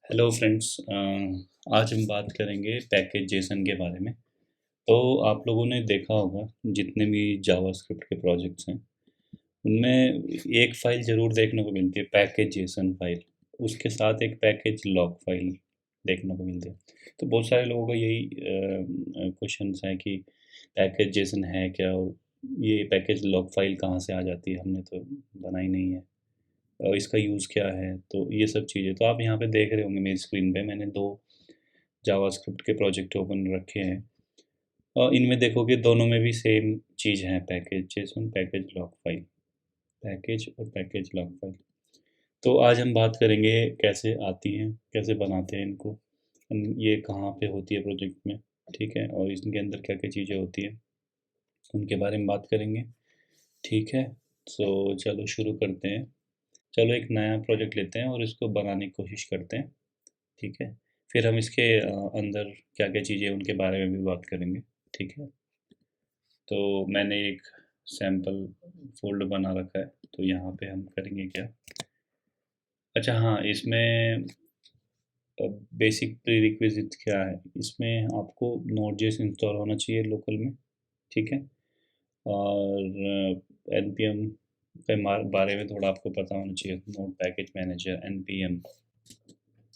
Hello friends, आज हम बात करेंगे पैकेज जेसन के बारे में। तो आप लोगों ने देखा होगा जितने भी जावास्क्रिप्ट के प्रोजेक्ट्स हैं उनमें एक फ़ाइल ज़रूर देखने को मिलती है, पैकेज जेसन फाइल। उसके साथ एक पैकेज लॉग फाइल देखने को मिलती है। तो बहुत सारे लोगों का यही क्वेश्चंस है कि पैकेज जेसन है क्या, और ये पैकेज लॉग फाइल कहाँ से आ जाती है, हमने तो बनाई नहीं है। इसका यूज़ क्या है, तो ये सब चीज़ें तो आप यहाँ पे देख रहे होंगे मेरी स्क्रीन पे। मैंने दो जावास्क्रिप्ट के प्रोजेक्ट ओपन रखे हैं और इनमें देखोगे दोनों में भी सेम चीज़ है, package Jason, package log file, package और पैकेज लॉग फाइल। तो आज हम बात करेंगे कैसे आती हैं, कैसे बनाते हैं इनको, ये कहाँ पे होती है प्रोजेक्ट में, ठीक है, और इनके अंदर क्या क्या चीज़ें होती हैं उनके बारे में बात करेंगे, ठीक है। सो चलो शुरू करते हैं। चलो एक नया प्रोजेक्ट लेते हैं और इसको बनाने की कोशिश करते हैं, ठीक है। फिर हम इसके अंदर क्या क्या चीज़ें हैं उनके बारे में भी बात करेंगे, ठीक है। तो मैंने एक सैम्पल फ़ोल्डर बना रखा है, तो यहाँ पे हम करेंगे क्या। अच्छा हाँ, इसमें बेसिक प्रीरिक्विजिट क्या है, इसमें आपको नोड.जेएस इंस्टॉल होना चाहिए लोकल में, ठीक है। और npm के बारे में थोड़ा आपको पता होना चाहिए, node package manager,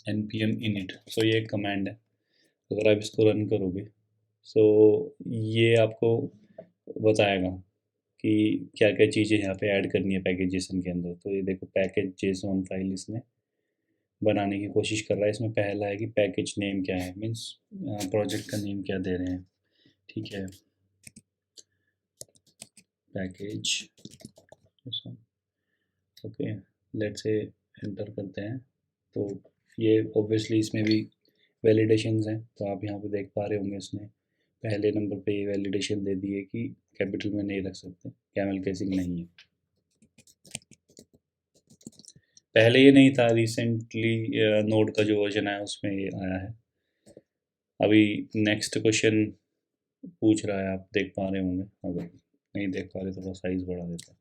npm init। सो ये एक कमांड है, अगर आप इसको रन करोगे सो ये आपको बताएगा कि क्या क्या चीज़ें यहाँ पे ऐड करनी है पैकेज जेसन के अंदर। तो ये देखो, पैकेज जेसन फाइल इसने बनाने की कोशिश कर रहा है। इसमें पहला है कि पैकेज नेम क्या है, मीन्स प्रोजेक्ट का नेम क्या दे रहे हैं, ठीक है, package Jason, okay. Let's say enter करते हैं। तो ये ऑब्वियसली इसमें भी वैलिडेशंस हैं, तो आप यहाँ पे देख पा रहे होंगे इसने पहले नंबर पे ये वैलिडेशन दे दी है कि कैपिटल में नहीं रख सकते, कैमल केसिंग नहीं है। पहले ये नहीं था, रिसेंटली नोड का जो वर्जन आया उसमें ये आया है। अभी नेक्स्ट क्वेश्चन पूछ रहा है, आप देख पा रहे होंगे, अगर नहीं देख पा रहे थोड़ा साइज बढ़ा देता है।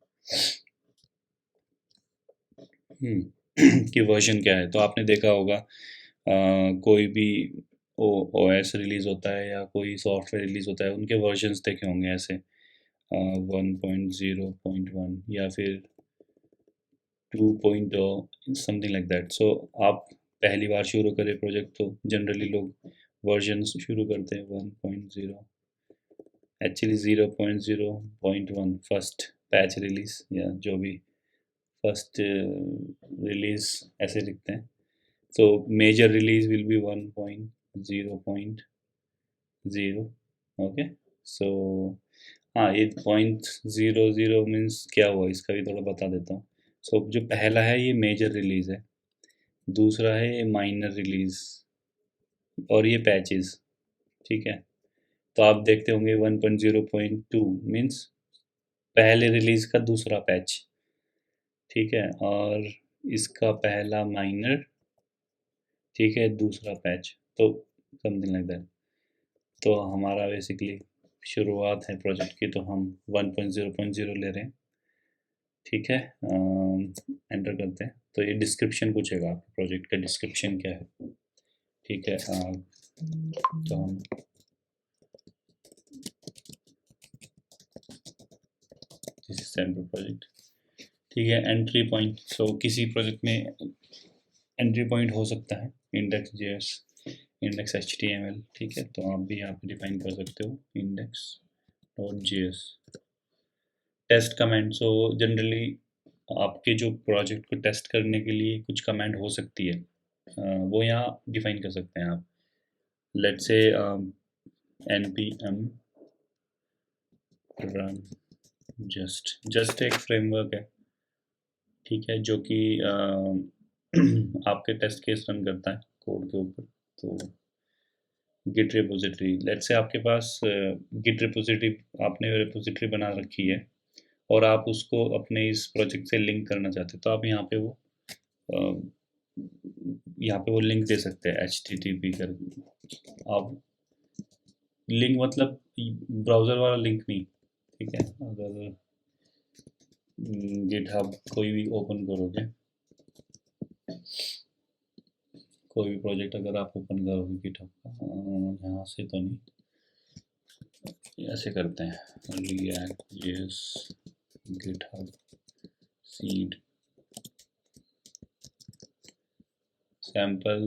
कि वर्जन क्या है, तो आपने देखा होगा कोई भी ओएस रिलीज़ होता है या कोई सॉफ्टवेयर रिलीज़ होता है, उनके वर्जन्स देखे होंगे ऐसे 1.0.1 या फिर 2 समथिंग लाइक दैट। सो आप पहली बार शुरू करें प्रोजेक्ट तो जनरली लोग वर्जन शुरू करते हैं 1.0, एक्चुअली 0.0.1 फर्स्ट पैच रिलीज, या जो भी फर्स्ट रिलीज ऐसे लिखते हैं। तो major release will be 1.0.0, okay. So हाँ, ये 0.00 मीन्स क्या हुआ इसका भी थोड़ा बता देता हूँ। सो जो पहला है ये मेजर रिलीज है, दूसरा है ये माइनर रिलीज, और ये पैचेस, ठीक है। तो आप देखते होंगे 1.0.2 मीन्स पहले रिलीज का दूसरा पैच, ठीक है, और इसका पहला माइनर, ठीक है, दूसरा पैच, तो समथिंग लाइक दैट। तो हमारा बेसिकली शुरुआत है प्रोजेक्ट की, तो हम 1.0.0 ले रहे हैं, ठीक है। एंटर करते हैं, तो ये डिस्क्रिप्शन पूछेगा आपके प्रोजेक्ट का डिस्क्रिप्शन क्या है, ठीक है। तो हम दिस इज सैम्पल प्रोजेक्ट, ठीक है। एंट्री पॉइंट, सो किसी प्रोजेक्ट में एंट्री पॉइंट हो सकता है इंडेक्स जेएस, इंडेक्स एचटीएमएल, ठीक है। तो आप भी यहाँ पे डिफाइन कर सकते हो index dot JS. Test comment, so generally आपके जो प्रोजेक्ट को टेस्ट करने के लिए कुछ कमेंट हो सकती है, वो यहाँ डिफाइन कर सकते हैं आप। Let's say npm run just एक फ्रेमवर्क है, ठीक है, जो कि आपके टेस्ट केस रन करता है कोड के ऊपर। तो गिट रिपोजिटरी, लेट्स से आपके पास गिट रिपोजिटरी, आपने रिपोजिटरी बना रखी है और आप उसको अपने इस प्रोजेक्ट से लिंक करना चाहते हैं, तो आप यहाँ पे वो लिंक दे सकते हैं http कर। आप लिंक मतलब ब्राउज़र वाला लिंक नहीं, ठीक है। अगर गिटहब कोई भी ओपन करोगे, कोई भी प्रोजेक्ट अगर आप ओपन करोगे गिटहब का, यहाँ से तो नहीं, ऐसे करते हैं react.js गिटहब सीड सैम्पल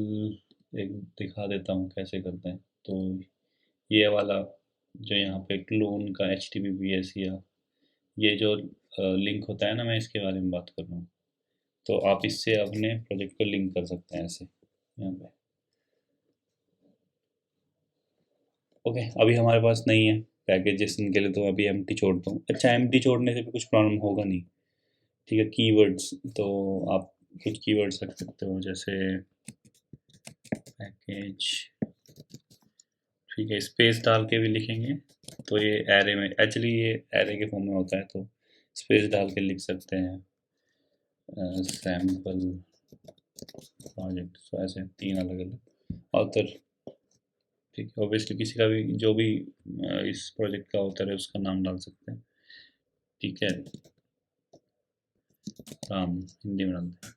एक दिखा देता हूँ कैसे करते हैं। तो ये वाला जो यहाँ पे क्लोन का HTTPS या ये जो लिंक होता है ना, मैं इसके बारे में बात कर रहा हूँ। तो आप इससे अपने प्रोजेक्ट को लिंक कर सकते हैं ऐसे यहाँ पे। ओके, अभी हमारे पास नहीं है पैकेज जेसन के लिए, तो अभी एम्प्टी छोड़ता हूँ। अच्छा, एम्प्टी छोड़ने से भी कुछ प्रॉब्लम होगा नहीं, ठीक है। कीवर्ड्स तो आप कुछ कीवर्ड्स रख सकते हो, जैसे पैकेज, ठीक है। स्पेस डाल के भी लिखेंगे तो ये एरे में, एक्चुअली ये एरे के फॉर्म में होता है, तो स्पेस डाल के लिख सकते हैं सैम्पल प्रोजेक्ट। तो ऐसे 3 अलग अलग ऑथर, ठीक है। ऑब्वियसली किसी का भी जो भी इस प्रोजेक्ट का ऑथर है उसका नाम डाल सकते हैं, ठीक है। राम हिंदी में डालते हैं।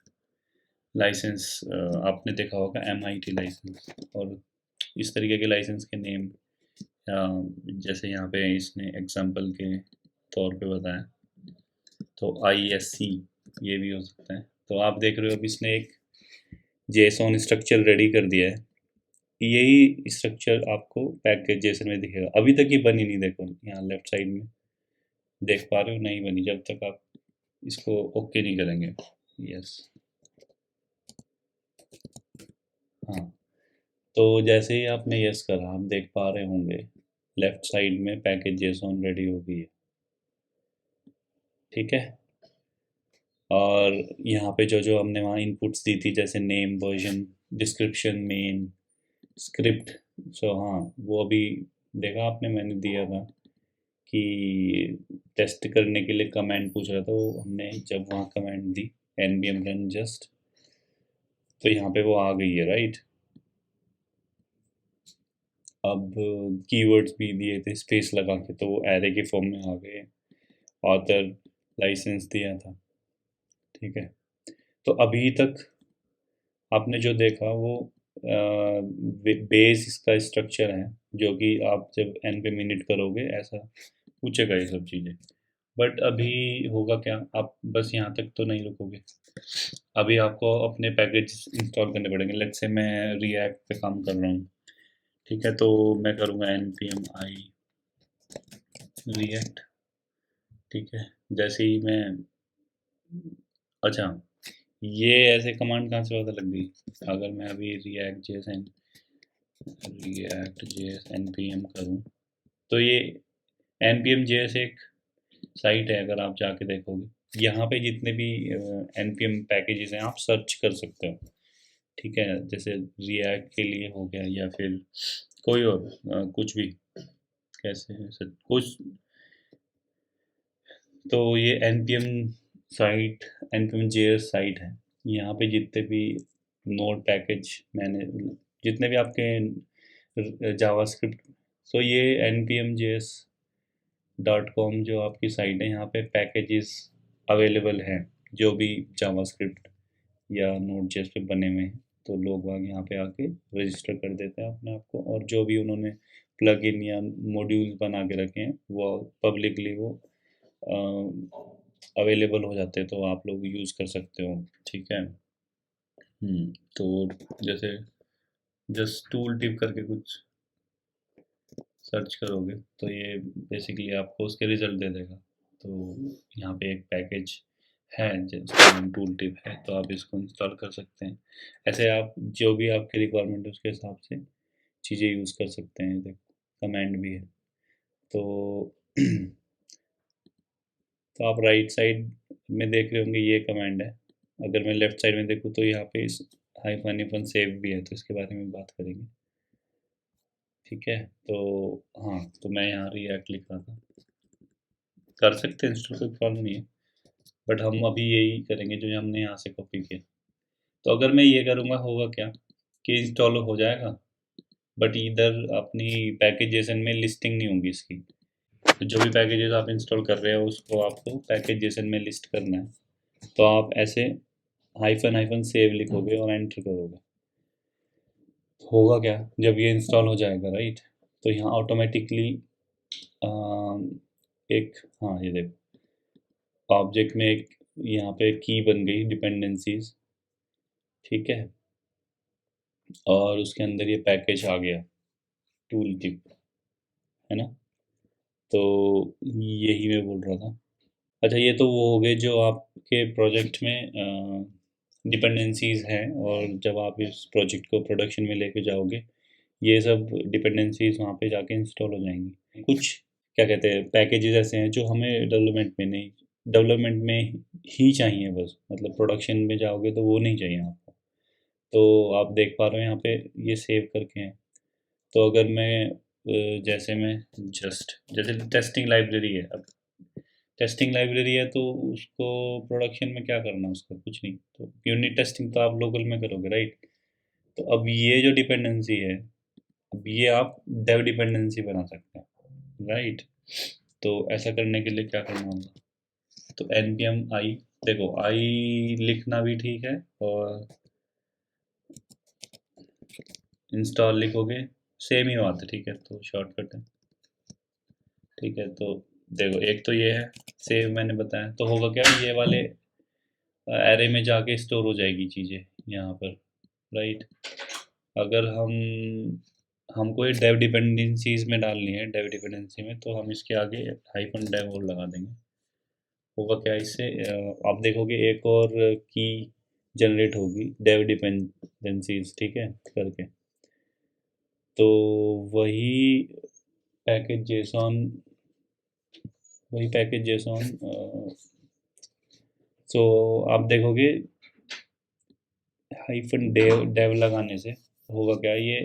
लाइसेंस आपने देखा होगा MIT लाइसेंस, और इस तरीके के लाइसेंस के नेम, जैसे यहाँ पे इसने एग्जांपल के तौर पे बताया, तो ISC ये भी हो सकता है। तो आप देख रहे हो अब इसने एक JSON स्ट्रक्चर रेडी कर दिया है। यही स्ट्रक्चर आपको पैकेज जेसन में दिखेगा। अभी तक ये बनी नहीं, देखो यहाँ लेफ्ट साइड में देख पा रहे हो, नहीं बनी जब तक आप इसको ओके नहीं करेंगे। यस, हाँ। तो जैसे ही आपने यस करा, आप देख पा रहे होंगे लेफ्ट साइड में पैकेज जेसन रेडी हो गई है, ठीक है। और यहाँ पे जो जो हमने वहाँ इनपुट्स दी थी, जैसे name, version, description, main, script, so हाँ वो अभी देखा आपने, मैंने दिया था कि टेस्ट करने के लिए कमांड पूछ रहा था, वो हमने जब वहाँ कमांड दी npm run just, तो यहाँ पे वो आ गई है, राइट। अब कीवर्ड्स भी दिए थे स्पेस लगा के, तो वो एरे के फॉर्म में आ गए। ऑथर लाइसेंस दिया था, ठीक है। तो अभी तक आपने जो देखा वो बेस इसका स्ट्रक्चर है, जो कि आप जब n पे मिनट करोगे ऐसा पूछेगा ये सब चीज़ें। बट अभी होगा क्या, आप बस यहाँ तक तो नहीं रुकोगे, अभी आपको अपने पैकेज इंस्टॉल करने पड़ेंगे। लेट्स से मैं रिएक्ट पे काम कर रहा हूँ, ठीक है। तो मैं करूँगा npm i react, ठीक है। जैसे ही मैं, अच्छा, ये ऐसे कमांड कहाँ से पता लग गई, अगर मैं अभी react.js npm करूँ, तो ये npm.js एक साइट है, अगर आप जाके देखोगे यहाँ पे जितने भी npm पैकेजेस हैं आप सर्च कर सकते हो, ठीक है। जैसे रिएक्ट के लिए हो गया, या फिर कोई और कुछ भी, कैसे कुछ, तो ये npm साइट, npm.js साइट है। यहाँ पे जितने भी नोड पैकेज मैंने, जितने भी आपके जावास्क्रिप्ट, तो ये npm.js.com जो आपकी साइट है, यहाँ पे पैकेजेस अवेलेबल हैं जो भी जावास्क्रिप्ट या नोड जेएस पे बने हुए हैं। तो लोग वहाँ यहाँ पे आके रजिस्टर कर देते हैं अपने आप को, और जो भी उन्होंने प्लगइन या मॉड्यूल बना के रखे हैं वो पब्लिकली वो अवेलेबल हो जाते हैं, तो आप लोग यूज़ कर सकते हो, ठीक है। तो जैसे जस्ट टूल टिप करके कुछ सर्च करोगे तो ये बेसिकली आपको उसके रिजल्ट दे देगा। तो यहाँ पे एक पैकेज है जिसका नाम टूल टिप है, तो आप इसको इंस्टॉल कर सकते हैं। ऐसे आप जो भी आपकी रिक्वायरमेंट है उसके हिसाब से चीज़ें यूज़ कर सकते हैं। देखो कमांड भी है, तो तो आप राइट साइड में देख रहे होंगे ये कमांड है। अगर मैं लेफ्ट साइड में देखूँ तो यहाँ पे इस हाइफन सेव भी है, तो इसके बारे में बात करेंगे, ठीक है। तो हाँ, तो मैं यहाँ रिएक्ट लिख रहा था, कर सकते हैं इंस्टॉल, कोई प्रॉब्लम नहीं है। बट हम अभी यही करेंगे जो हमने यहाँ से कॉपी किया। तो अगर मैं ये करूँगा होगा क्या कि इंस्टॉल हो जाएगा, बट इधर अपनी पैकेज जेसन में लिस्टिंग नहीं होगी इसकी। तो जो भी पैकेजेस आप इंस्टॉल कर रहे हो उसको आपको पैकेज जेसन में लिस्ट करना है। तो आप ऐसे हाइफन सेव लिखोगे और एंटर करोगे, होगा क्या जब ये इंस्टॉल हो जाएगा, राइट? तो यहाँ ऑटोमेटिकली एक, हाँ ये देखो, ऑब्जेक्ट में एक यहाँ पे की बन गई डिपेंडेंसीज, ठीक है, और उसके अंदर ये पैकेज आ गया, टूल टिप, है ना? तो यही मैं बोल रहा था। अच्छा, ये तो वो हो गए जो आपके प्रोजेक्ट में डिपेंडेंसीज हैं, और जब आप इस प्रोजेक्ट को प्रोडक्शन में लेके जाओगे, ये सब डिपेंडेंसीज वहाँ पे जाके इंस्टॉल हो जाएंगी। कुछ क्या कहते हैं, पैकेजेस ऐसे हैं जो हमें डेवलपमेंट में नहीं, डेवलपमेंट में ही चाहिए बस, मतलब प्रोडक्शन में जाओगे तो वो नहीं चाहिए आपको। तो आप देख पा रहे हो यहाँ पे ये सेव करके हैं। तो अगर मैं जैसे मैं जैसे टेस्टिंग लाइब्रेरी है, अब टेस्टिंग लाइब्रेरी है तो उसको प्रोडक्शन में क्या करना, उसका कुछ नहीं, तो यूनिट टेस्टिंग तो आप लोकल में करोगे, राइट? तो अब ये जो डिपेंडेंसी है, अब ये आप डेव डिपेंडेंसी बना सकते हैं, राइट? तो ऐसा करने के लिए क्या करना होगा, तो npm आई, देखो आई लिखना भी ठीक है, और इंस्टॉल लिखोगे सेम ही बात है, ठीक है, तो शॉर्टकट है, ठीक है। तो देखो, एक तो ये है, सेव मैंने बताया, तो होगा क्या, ये वाले एरे में जाके स्टोर हो जाएगी चीज़ें यहाँ पर, राइट? अगर हमको ये डेव डिपेंडेंसीज में डालनी है, डेव डिपेंडेंसी में, तो हम इसके आगे हाइफन डेव और लगा देंगे। होगा क्या इससे, आप देखोगे एक और की जनरेट होगी डेव डिपेंडेंसीज, ठीक है, करके। तो वही पैकेज जेसॉन, वही पैकेज जेसॉन, सो आप देखोगे हाइफन डेव डेव लगाने से होगा क्या, ये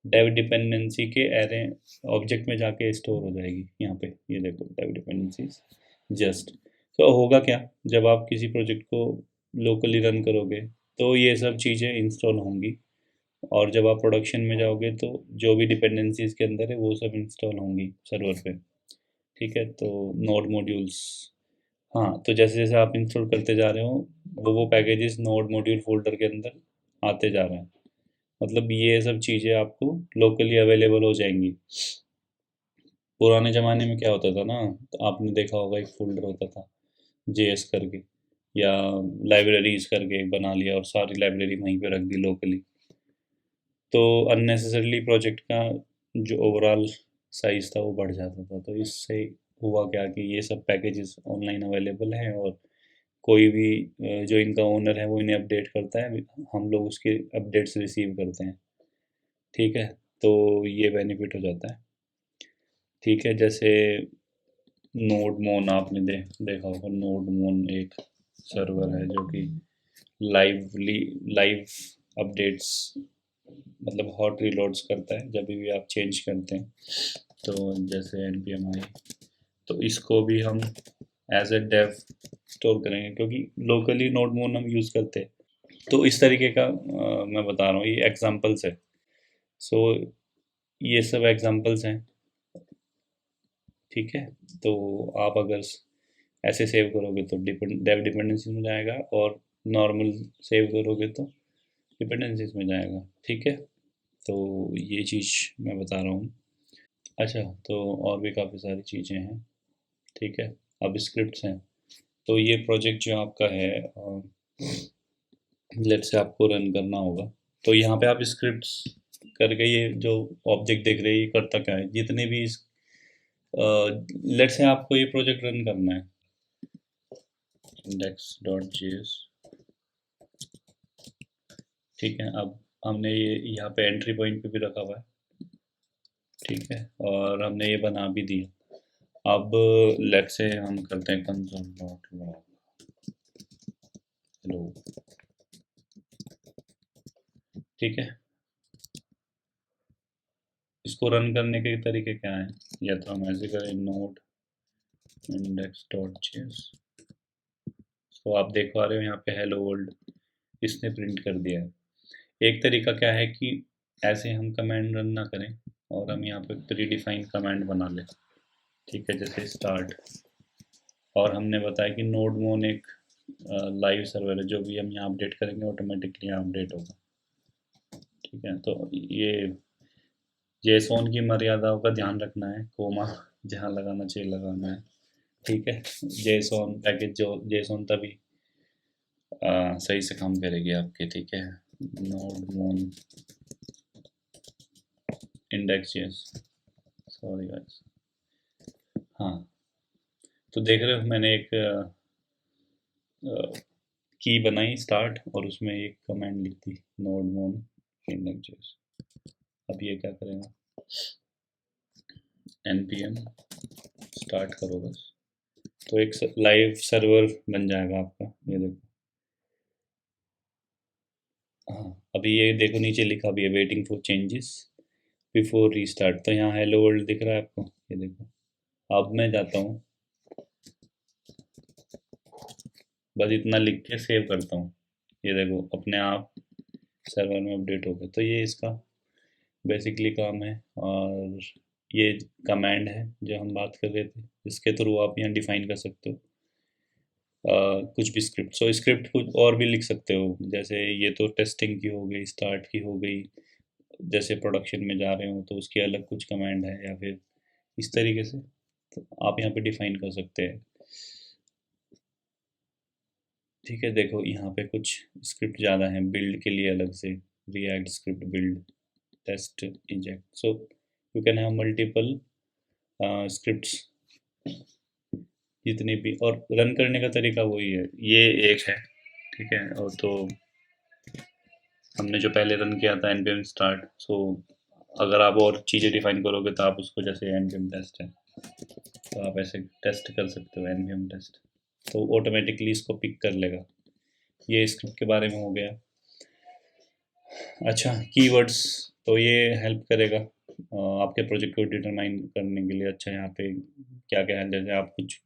डेव डिपेंडेंसी के एरे ऑब्जेक्ट में जाके स्टोर हो जाएगी यहाँ पे, ये देखो डेव डिपेंडेंसीज जस्ट। तो होगा क्या, जब आप किसी प्रोजेक्ट को लोकली रन करोगे तो ये सब चीज़ें इंस्टॉल होंगी, और जब आप प्रोडक्शन में जाओगे तो जो भी डिपेंडेंसीज के अंदर है वो सब इंस्टॉल होंगी सर्वर पे, ठीक है। तो नोड मॉड्यूल्स, हाँ, तो जैसे जैसे आप इंस्टॉल करते जा रहे हो, वो पैकेजेस नोड मॉड्यूल फोल्डर के अंदर आते जा रहे हैं, मतलब ये सब चीज़ें आपको लोकली अवेलेबल हो जाएंगी। पुराने ज़माने में क्या होता था ना, तो आपने देखा होगा एक फोल्डर होता था जेएस करके, या लाइब्रेरीज करके एक बना लिया और सारी लाइब्रेरी वहीं पे रख दी लोकली, तो अननेसेसरली प्रोजेक्ट का जो ओवरऑल साइज था वो बढ़ जाता था। तो इससे हुआ क्या कि ये सब पैकेजेस ऑनलाइन अवेलेबल हैं, और कोई भी जो इनका ओनर है वो इन्हें अपडेट करता है, हम लोग उसके अपडेट्स रिसीव करते हैं, ठीक है। तो ये बेनिफिट हो जाता है, ठीक है। जैसे नोड मोन आपने देखा होगा, नोड मोन एक सर्वर है जो कि लाइवली लाइव अपडेट्स, मतलब हॉट रीलोड्स करता है जब भी आप चेंज करते हैं। तो जैसे npm आई, तो इसको भी हम एज ए डेव स्टोर करेंगे, क्योंकि लोकली नोड मोन हम यूज़ करते हैं। तो इस तरीके का मैं बता रहा हूँ, ये एग्जांपल्स है। सो ये सब एग्जांपल्स हैं, ठीक है। तो आप अगर ऐसे सेव करोगे तो डेव डिपेंडेंसीज में जाएगा, और नॉर्मल सेव करोगे तो डिपेंडेंसीज में जाएगा, ठीक है। तो ये चीज़ मैं बता रहा हूँ। अच्छा, तो और भी काफ़ी सारी चीज़ें हैं, ठीक है। अब स्क्रिप्ट्स हैं, तो ये प्रोजेक्ट जो आपका है, लेट से आपको रन करना होगा, तो यहाँ पे आप स्क्रिप्ट्स करके, ये जो ऑब्जेक्ट देख रहे हैं ये करता क्या है, जितने भी लेट से आपको ये प्रोजेक्ट रन करना है, index.js, ठीक है। अब हमने ये यहाँ पे एंट्री पॉइंट पे भी रखा हुआ है, ठीक है, और हमने ये बना भी दिया। अब लेट से हम करते हैं console.log, हेलो, ठीक है। इसको रन करने के तरीके क्या हैं, या तो हम ऐसे करें नोड index.js, तो आप देख पा रहे हो यहाँ पे हेलो वर्ल्ड इसने प्रिंट कर दिया है। एक तरीका क्या है कि ऐसे हम कमांड रन ना करें, और हम यहाँ पे प्री डिफाइन कमांड बना लें, ठीक है, जैसे स्टार्ट, और हमने बताया कि नोड मोन एक लाइव सर्वर है, जो भी हम यहाँ अपडेट करेंगे ऑटोमेटिकली यहाँ अपडेट होगा, ठीक है। तो ये जेसोन की मर्यादाओं का ध्यान रखना है, कोमा जहाँ लगाना चाहिए लगाना है, ठीक है। जेसोन पैकेज जो जेसोन तभी सही से काम करेगी आपके, ठीक है। नोड मोन इंडेक्स जेस, सॉरी गाइस। हाँ, तो देख रहे हो मैंने एक की बनाई स्टार्ट और उसमें एक कमांड लिख दी, नोड मोन इंडेक्स जेस। अब ये क्या करेगा, npm स्टार्ट करो बस, तो एक लाइव सर्वर बन जाएगा आपका, ये देखो। हाँ, अभी ये देखो नीचे लिखा भी है, waiting for changes before restart, तो यहाँ हेलो वर्ल्ड दिख रहा है आपको, ये देखो। अब मैं जाता हूँ, बस इतना लिख के सेव करता हूँ, ये देखो अपने आप सर्वर में अपडेट हो गया। तो ये इसका बेसिकली काम है। और ये कमांड है जो हम बात कर रहे थे, इसके थ्रू आप यहाँ डिफाइन कर सकते हो कुछ भी स्क्रिप्ट। सो स्क्रिप्ट कुछ और भी लिख सकते हो, जैसे ये तो टेस्टिंग की हो गई, स्टार्ट की हो गई, जैसे प्रोडक्शन में जा रहे हो तो उसकी अलग कुछ कमांड है, या फिर इस तरीके से तो आप यहाँ पे डिफाइन कर सकते हैं, ठीक है। देखो यहाँ पे कुछ स्क्रिप्ट ज़्यादा हैं, बिल्ड के लिए अलग से react script build, test, inject. So you can have multiple scripts जितने भी, और रन करने का तरीका वही है, ये एक है, ठीक है। और तो हमने जो पहले रन किया था npm स्टार्ट, सो अगर आप और चीज़ें डिफाइन करोगे तो आप उसको, जैसे npm टेस्ट है तो आप ऐसे टेस्ट कर सकते हो, npm टेस्ट, तो ऑटोमेटिकली इसको पिक कर लेगा। ये स्क्रिप्ट के बारे में हो गया। अच्छा, कीवर्ड्स, तो ये हेल्प करेगा आपके प्रोजेक्ट को डिटरमाइन करने के लिए। अच्छा, यहाँ पे क्या क्या है, जैसे आप कुछ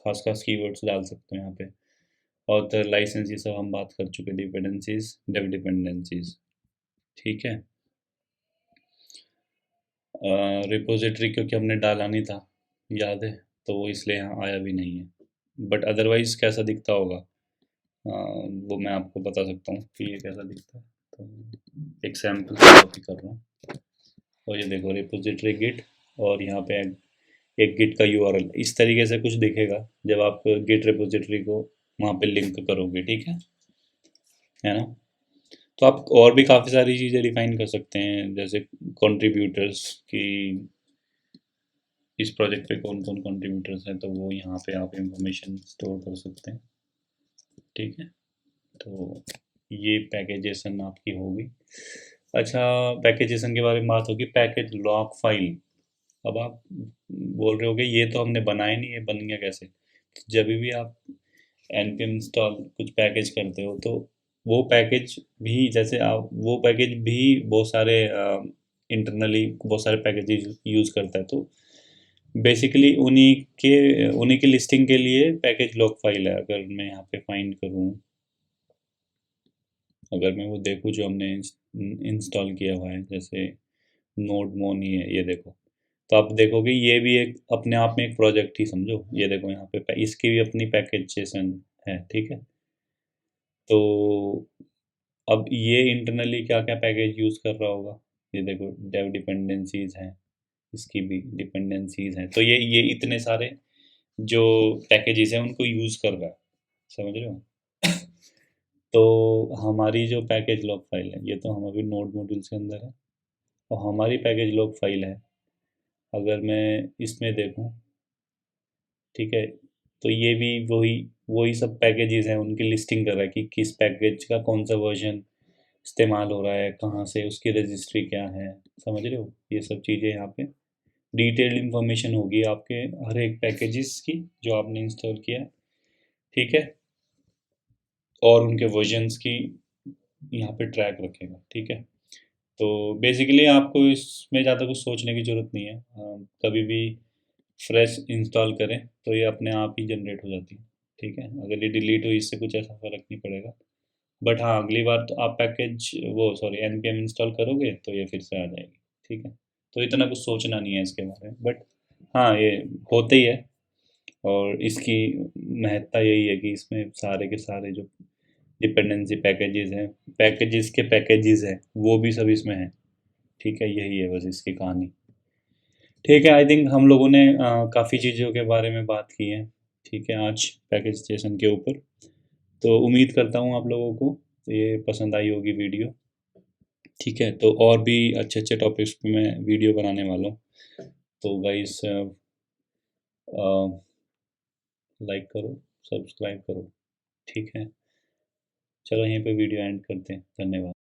खास खास कीवर्ड्स डाल सकते हो यहाँ पे। ऑथर, लाइसेंस, ये सब हम बात कर चुके, डिपेंडेंसीज, डेव डिपेंडेंसीज, ठीक है। रिपोजिटरी क्योंकि हमने डाला नहीं था, याद है, तो वो इसलिए यहाँ आया भी नहीं है। बट अदरवाइज कैसा दिखता होगा वो मैं आपको बता सकता हूँ कि ये कैसा दिखता है। तो एक सैम्पल कॉपी कर रहा हूँ, और ये देखो रिपोजिटरी गिट, और यहाँ पे एक गिट का यूआरएल इस तरीके से कुछ दिखेगा जब आप गिट रिपोजिटरी को वहाँ पे लिंक करोगे, ठीक है ना। तो आप और भी काफ़ी सारी चीज़ें डिफाइन कर सकते हैं, जैसे कंट्रीब्यूटर्स की, इस प्रोजेक्ट पे कौन कौन कंट्रीब्यूटर्स हैं, तो वो यहाँ पे आप इंफॉर्मेशन स्टोर कर सकते हैं, ठीक है। तो ये पैकेजेशन आपकी होगी। अच्छा, पैकेजेशन के बारे में बात होगी, पैकेज लॉग फाइल। अब आप बोल रहे होगे ये तो हमने बनाया नहीं है, बन गया कैसे। जब भी आप npm इंस्टॉल कुछ पैकेज करते हो तो वो पैकेज भी, जैसे आप वो पैकेज भी बहुत सारे इंटरनली बहुत सारे पैकेजेस यूज़ करता है, तो बेसिकली उन्हीं की लिस्टिंग के लिए पैकेज लॉग फाइल है। अगर मैं यहाँ पे फाइंड करूँ, अगर मैं वो देखूँ जो हमने इंस्टॉल किया हुआ है, जैसे नोड मोन ही है, ये देखो, तो आप देखोगे ये भी एक अपने आप में एक प्रोजेक्ट ही समझो। ये देखो यहाँ पे इसकी भी अपनी पैकेजेशन है, ठीक है। तो अब ये इंटरनली क्या क्या पैकेज यूज़ कर रहा होगा, ये देखो डेव डिपेंडेंसीज हैं, इसकी भी डिपेंडेंसीज हैं, तो ये इतने सारे जो पैकेजेस हैं उनको यूज़ कर रहा है, समझ रहे हो। तो हमारी जो पैकेज लॉग फाइल है, ये तो हम अभी नोड मॉड्यूल्स के अंदर है, और हमारी पैकेज लॉग फाइल है, अगर मैं इसमें देखूं, ठीक है, तो ये भी वही वही सब पैकेजेस हैं, उनकी लिस्टिंग कर रहा है कि किस पैकेज का कौन सा वर्जन इस्तेमाल हो रहा है, कहाँ से, उसकी रजिस्ट्री क्या है, समझ रहे हो। ये सब चीज़ें यहाँ पे डिटेल्ड इंफॉर्मेशन होगी आपके हर एक पैकेजेस की जो आपने इंस्टॉल किया है, ठीक है, और उनके वर्जन्स की यहाँ पे ट्रैक रखेगा, ठीक है। तो बेसिकली आपको इसमें ज़्यादा कुछ सोचने की ज़रूरत नहीं है, कभी भी फ्रेश इंस्टॉल करें तो ये अपने आप ही जनरेट हो जाती है, ठीक है। अगर ये डिलीट हुई इससे कुछ ऐसा फ़र्क नहीं पड़ेगा, बट हाँ अगली बार तो आप पैकेज वो सॉरी npm इंस्टॉल करोगे तो ये फिर से आ जाएगी, ठीक है। तो इतना कुछ सोचना नहीं है इसके बारे में, बट हाँ ये होते ही है, और इसकी महत्ता यही है कि इसमें सारे के सारे जो डिपेंडेंसी पैकेजेस हैं, पैकेजेस के पैकेजेस हैं, वो भी सब इसमें है। ठीक है, यही है बस इसकी कहानी। ठीक है, आई थिंक हम लोगों ने काफ़ी चीज़ों के बारे में बात की है। ठीक है, आज पैकेज स्टेशन के ऊपर। तो उम्मीद करता हूँ आप लोगों को ये पसंद आई होगी वीडियो। ठीक है, तो और भी अच्छे अच्छे टॉपिक्स पे मैं वीडियो बनाने वाला हूँ। तो गाइस लाइक करो, सब्सक्राइब करो। ठीक है, चलो यहीं पे वीडियो एंड करते हैं। धन्यवाद।